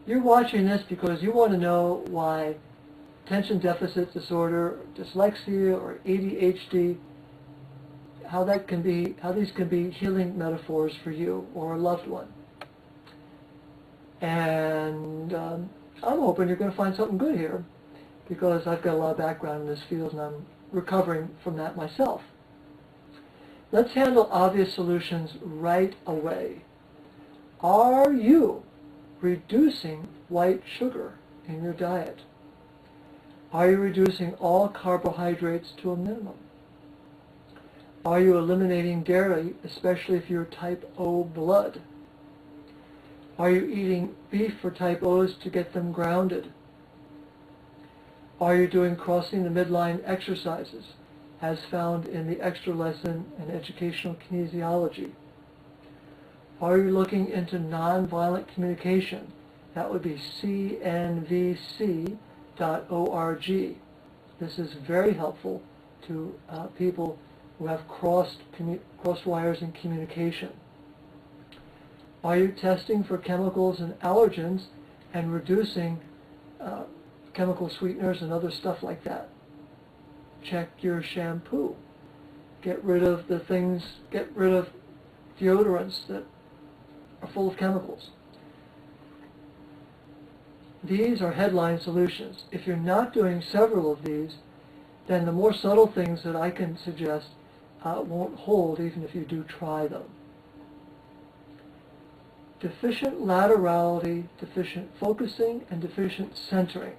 You're watching this because you want to know why attention deficit disorder, dyslexia, or ADHD, how these can be healing metaphors for you or a loved one. And I'm hoping you're going to find something good here, because I've got a lot of background in this field and I'm recovering from that myself. Let's handle obvious solutions right away. Are you reducing white sugar in your diet? Are you reducing all carbohydrates to a minimum? Are you eliminating dairy, especially if you're type O blood? Are you eating beef for type O's to get them grounded? Are you doing crossing the midline exercises, as found in the extra lesson in educational kinesiology? Are you looking into nonviolent communication? That would be cnvc.org. This is very helpful to people who have crossed wires in communication. Are you testing for chemicals and allergens and reducing chemical sweeteners and other stuff like that? Check your shampoo. Get rid of deodorants that are full of chemicals. These are headline solutions. If you're not doing several of these, then the more subtle things that I can suggest won't hold, even if you do try them. Deficient laterality, deficient focusing, and deficient centering.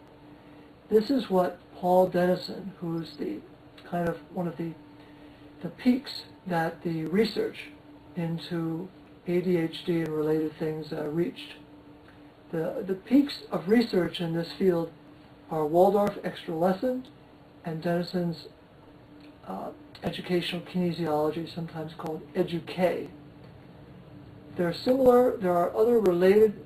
This is what Paul Dennison, who's one of the peaks that the research into ADHD and related things reached. The peaks of research in this field are Waldorf Extra Lesson and Dennison's educational kinesiology, sometimes called EDUK. They're similar. There are other related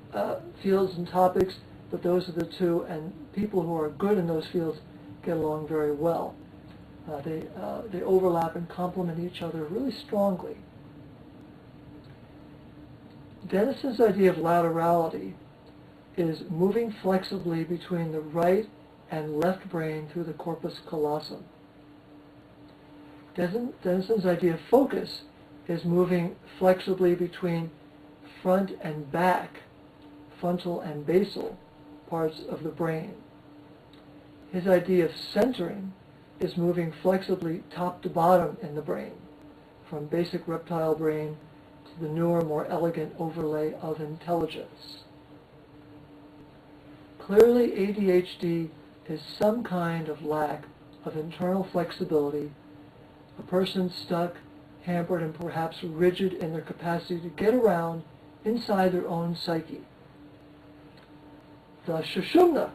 fields and topics, but those are the two, and people who are good in those fields get along very well. They overlap and complement each other really strongly. Dennison's idea of laterality is moving flexibly between the right and left brain through the corpus callosum. Dennison's idea of focus is moving flexibly between front and back, frontal and basal parts of the brain. His idea of centering is moving flexibly top to bottom in the brain, from basic reptile brain to the newer, more elegant overlay of intelligence. Clearly, ADHD is some kind of lack of internal flexibility, a person stuck, hampered, and perhaps rigid in their capacity to get around inside their own psyche. The Sushumna.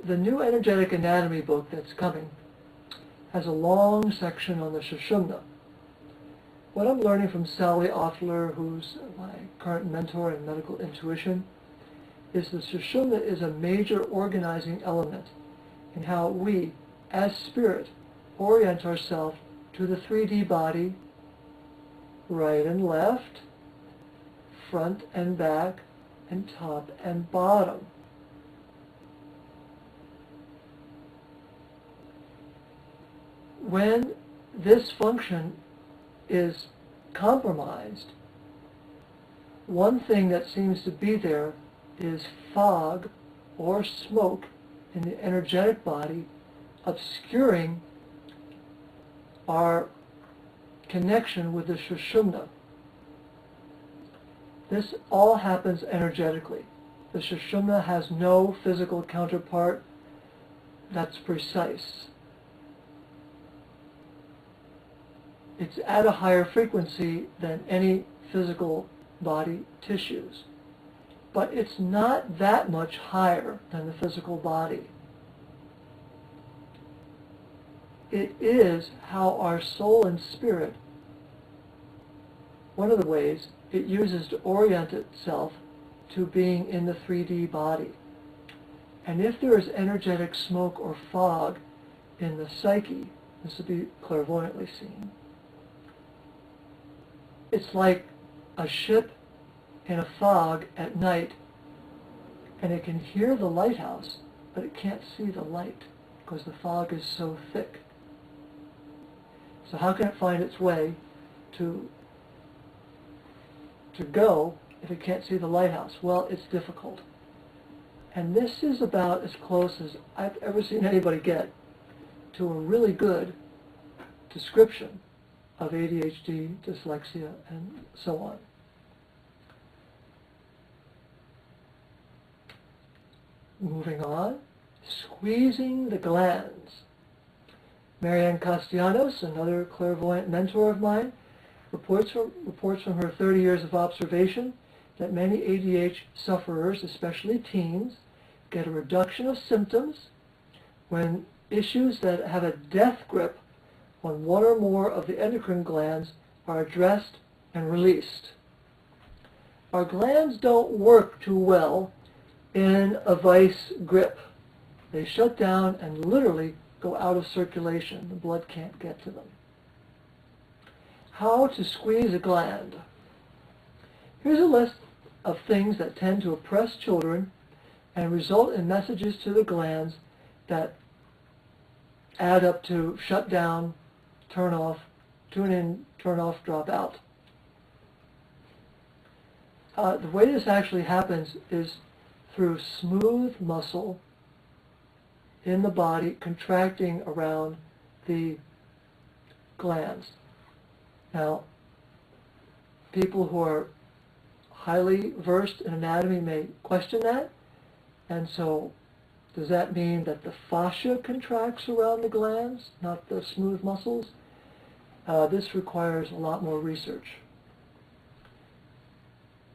The new energetic anatomy book that's coming has a long section on the Sushumna. What I'm learning from Sally Offler, who's my current mentor in medical intuition, is the Sushumna is a major organizing element in how we, as spirit, orient ourselves to the 3D body, right and left, front and back, and top and bottom. When this function is compromised, one thing that seems to be there is fog or smoke in the energetic body, obscuring our connection with the Sushumna. This all happens energetically. The Sushumna has no physical counterpart that's precise. It's at a higher frequency than any physical body tissues, but it's not that much higher than the physical body. It is how our soul and spirit, one of the ways it uses to orient itself to being in the 3D body. And if there is energetic smoke or fog in the psyche, this will be clairvoyantly seen, it's like a ship in a fog at night, and it can hear the lighthouse, but it can't see the light because the fog is so thick. So how can it find its way to go if it can't see the lighthouse? Well, it's difficult. And this is about as close as I've ever seen anybody get to a really good description of ADHD, dyslexia, and so on. Moving on, squeezing the glands. Marianne Castellanos, another clairvoyant mentor of mine, reports from her 30 years of observation that many ADHD sufferers, especially teens, get a reduction of symptoms when issues that have a death grip on one or more of the endocrine glands are addressed and released. Our glands don't work too well in a vice grip. They shut down and literally go out of circulation. The blood can't get to them. How to squeeze a gland. Here's a list of things that tend to oppress children and result in messages to the glands that add up to shut down, turn off, tune in, turn off, drop out. The way this actually happens is through smooth muscle in the body contracting around the glands. Now, people who are highly versed in anatomy may question that, and so does that mean that the fascia contracts around the glands, not the smooth muscles? This requires a lot more research.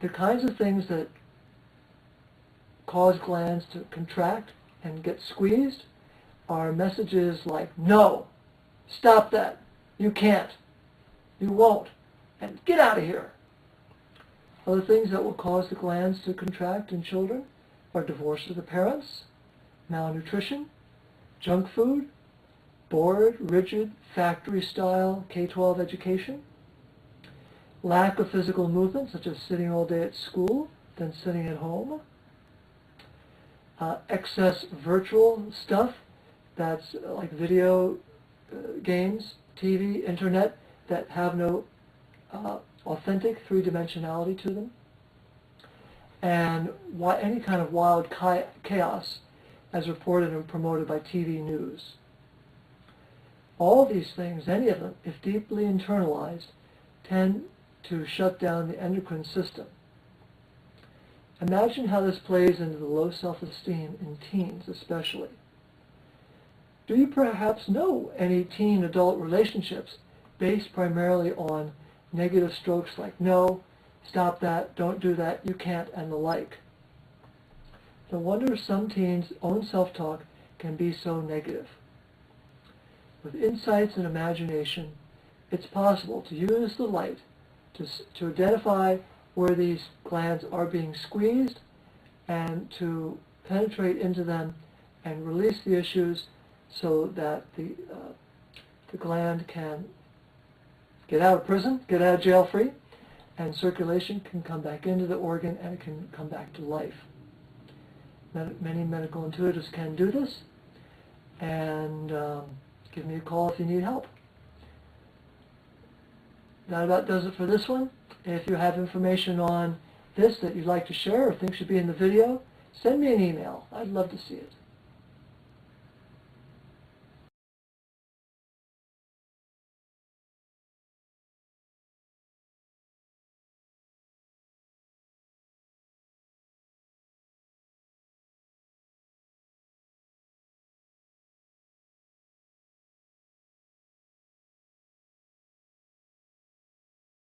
The kinds of things that cause glands to contract and get squeezed are messages like, no, stop that, you can't, you won't, and get out of here. Other things that will cause the glands to contract in children are divorce of the parents, malnutrition, junk food, bored, rigid, factory-style K-12 education, lack of physical movement, such as sitting all day at school, then sitting at home, excess virtual stuff, that's like video games, TV, internet, that have no authentic three-dimensionality to them, and any kind of wild chaos as reported and promoted by TV news. All these things, any of them, if deeply internalized, tend to shut down the endocrine system. Imagine how this plays into the low self-esteem in teens especially. Do you perhaps know any teen-adult relationships based primarily on negative strokes like no, stop that, don't do that, you can't, and the like? No wonder some teens' own self-talk can be so negative. With insights and imagination, it's possible to use the light to identify where these glands are being squeezed and to penetrate into them and release the issues so that the gland can get out of prison, get out of jail free, and circulation can come back into the organ and it can come back to life. Many medical intuitives can do this, and give me a call if you need help. That about does it for this one. If you have information on this that you'd like to share or think should be in the video, send me an email. I'd love to see it.